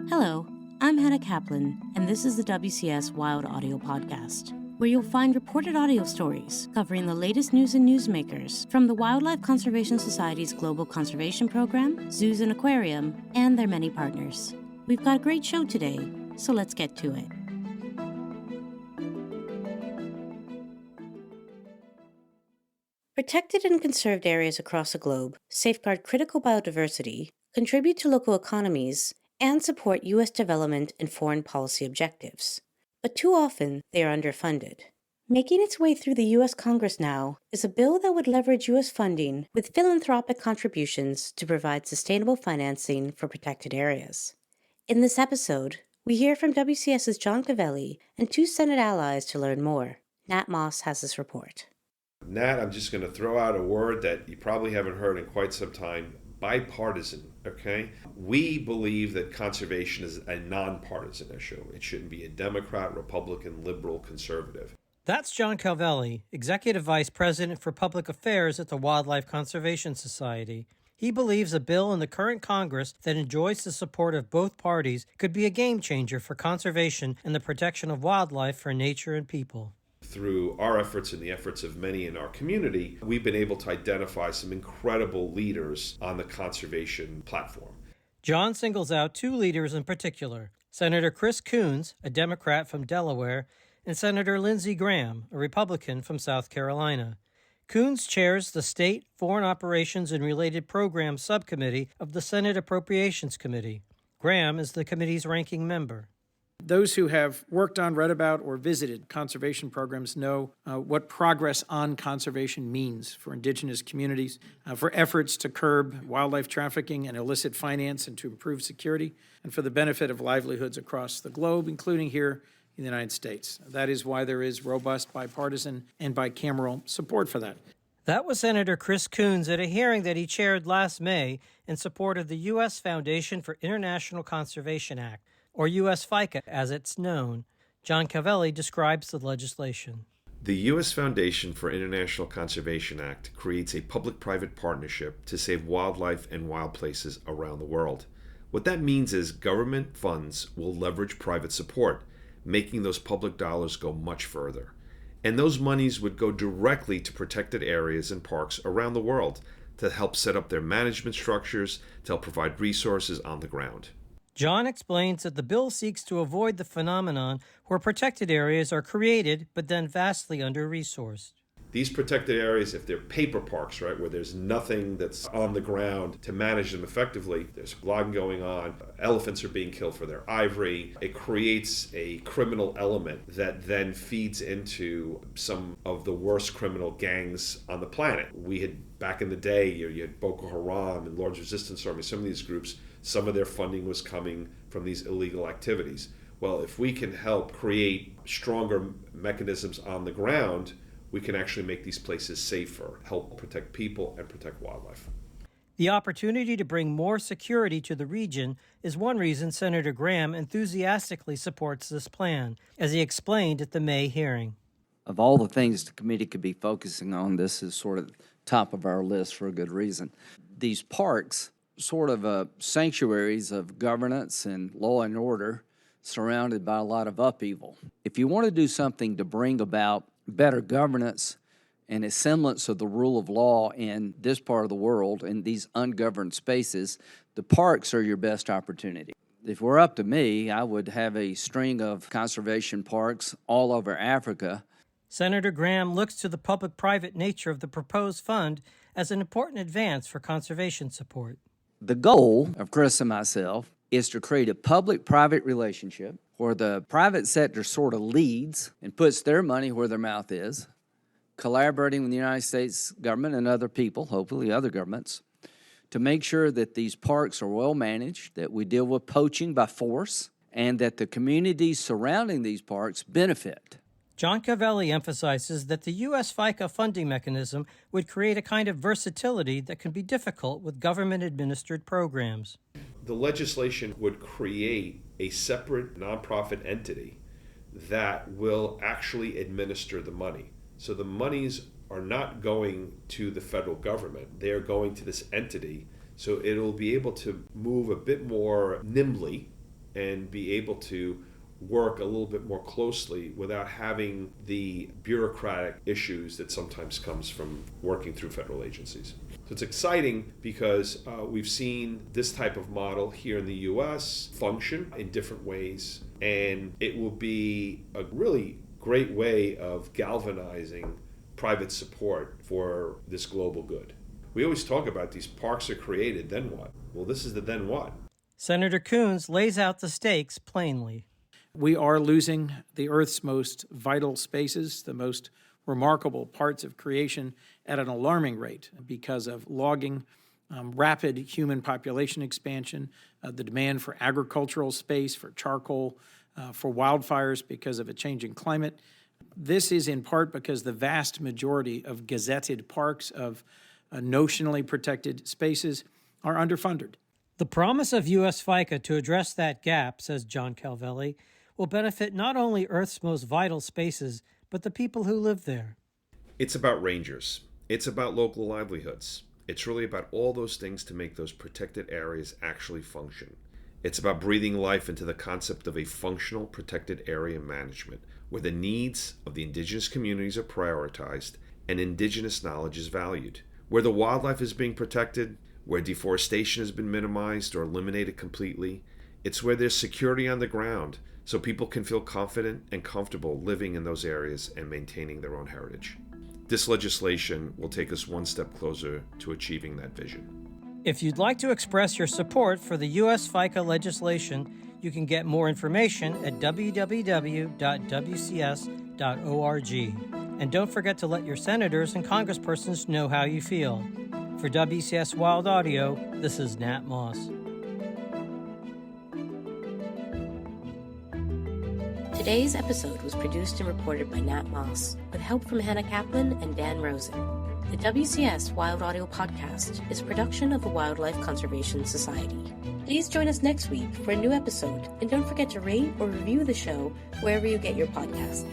Hello, I'm Hannah Kaplan, and this is the WCS Wild Audio Podcast, where you'll find reported audio stories covering the latest news and newsmakers from the Wildlife Conservation Society's Global Conservation Program, Zoos and Aquarium, and their many partners. We've got a great show today, so let's get to it. Protected and conserved areas across the globe safeguard critical biodiversity, contribute to local economies, and support U.S. development and foreign policy objectives. But too often, they are underfunded. Making its way through the U.S. Congress now is a bill that would leverage U.S. funding with philanthropic contributions to provide sustainable financing for protected areas. In this episode, we hear from WCS's John Calvelli and two Senate allies to learn more. Nat Moss has this report. Nat, I'm just going to throw out a word that you probably haven't heard in quite some time. Bipartisan, okay? We believe that conservation is a nonpartisan issue. It shouldn't be a Democrat, Republican, liberal, conservative. That's John Calvelli, Executive Vice President for Public Affairs at the Wildlife Conservation Society. He believes a bill in the current Congress that enjoys the support of both parties could be a game changer for conservation and the protection of wildlife for nature and people. Through our efforts and the efforts of many in our community, we've been able to identify some incredible leaders on the conservation platform. John singles out two leaders in particular, Senator Chris Coons, a Democrat from Delaware, and Senator Lindsey Graham, a Republican from South Carolina. Coons chairs the State, Foreign Operations and Related Programs Subcommittee of the Senate Appropriations Committee. Graham is the committee's ranking member. Those who have worked on, read about, or visited conservation programs know what progress on conservation means for indigenous communities, for efforts to curb wildlife trafficking and illicit finance and to improve security, and for the benefit of livelihoods across the globe, including here in the United States. That is why there is robust bipartisan and bicameral support for that. That was Senator Chris Coons at a hearing that he chaired last May in support of the U.S. Foundation for International Conservation Act, or U.S. FICA as it's known. John Calvelli describes the legislation. The U.S. Foundation for International Conservation Act creates a public-private partnership to save wildlife and wild places around the world. What that means is government funds will leverage private support, making those public dollars go much further. And those monies would go directly to protected areas and parks around the world to help set up their management structures, to help provide resources on the ground. John explains that the bill seeks to avoid the phenomenon where protected areas are created but then vastly under-resourced. These protected areas, if they're paper parks, right, where there's nothing that's on the ground to manage them effectively, there's logging going on, elephants are being killed for their ivory, it creates a criminal element that then feeds into some of the worst criminal gangs on the planet. We had, back in the day, you had Boko Haram and Lord's Resistance Army, some of these groups, some of their funding was coming from these illegal activities. Well, if we can help create stronger mechanisms on the ground, we can actually make these places safer, help protect people and protect wildlife. The opportunity to bring more security to the region is one reason Senator Graham enthusiastically supports this plan, as he explained at the May hearing. Of all the things the committee could be focusing on, this is sort of top of our list for a good reason. These parks, sort of sanctuaries of governance and law and order, surrounded by a lot of upheaval. If you want to do something to bring about better governance and a semblance of the rule of law in this part of the world, in these ungoverned spaces, the parks are your best opportunity. If it were up to me, I would have a string of conservation parks all over Africa. Senator Graham looks to the public-private nature of the proposed fund as an important advance for conservation support. The goal of Chris and myself is to create a public-private relationship where the private sector sort of leads and puts their money where their mouth is, collaborating with the United States government and other people, hopefully other governments, to make sure that these parks are well managed, that we deal with poaching by force, and that the communities surrounding these parks benefit. John Calvelli emphasizes that the U.S. FICA funding mechanism would create a kind of versatility that can be difficult with government-administered programs. The legislation would create a separate nonprofit entity that will actually administer the money. So the monies are not going to the federal government. They're going to this entity. So it'll be able to move a bit more nimbly and be able to work a little bit more closely without having the bureaucratic issues that sometimes comes from working through federal agencies. So it's exciting because we've seen this type of model here in the U.S. function in different ways, and it will be a really great way of galvanizing private support for this global good. We always talk about these parks are created, then what? Well, this is the then what. Senator Coons lays out the stakes plainly. We are losing the Earth's most vital spaces, the most remarkable parts of creation at an alarming rate because of logging, rapid human population expansion, the demand for agricultural space, for charcoal, for wildfires because of a changing climate. This is in part because the vast majority of gazetted parks, of notionally protected spaces, are underfunded. The promise of U.S. FICA to address that gap, says John Calvelli, will benefit not only Earth's most vital spaces, but the people who live there. It's about rangers. It's about local livelihoods. It's really about all those things to make those protected areas actually function. It's about breathing life into the concept of a functional protected area management, where the needs of the indigenous communities are prioritized and indigenous knowledge is valued, where the wildlife is being protected, where deforestation has been minimized or eliminated completely. It's where there's security on the ground, so people can feel confident and comfortable living in those areas and maintaining their own heritage. This legislation will take us one step closer to achieving that vision. If you'd like to express your support for the U.S. FICA legislation, you can get more information at www.wcs.org. And don't forget to let your senators and congresspersons know how you feel. For WCS Wild Audio, this is Nat Moss. Today's episode was produced and reported by Nat Moss, with help from Hannah Kaplan and Dan Rosen. The WCS Wild Audio Podcast is a production of the Wildlife Conservation Society. Please join us next week for a new episode, and don't forget to rate or review the show wherever you get your podcast.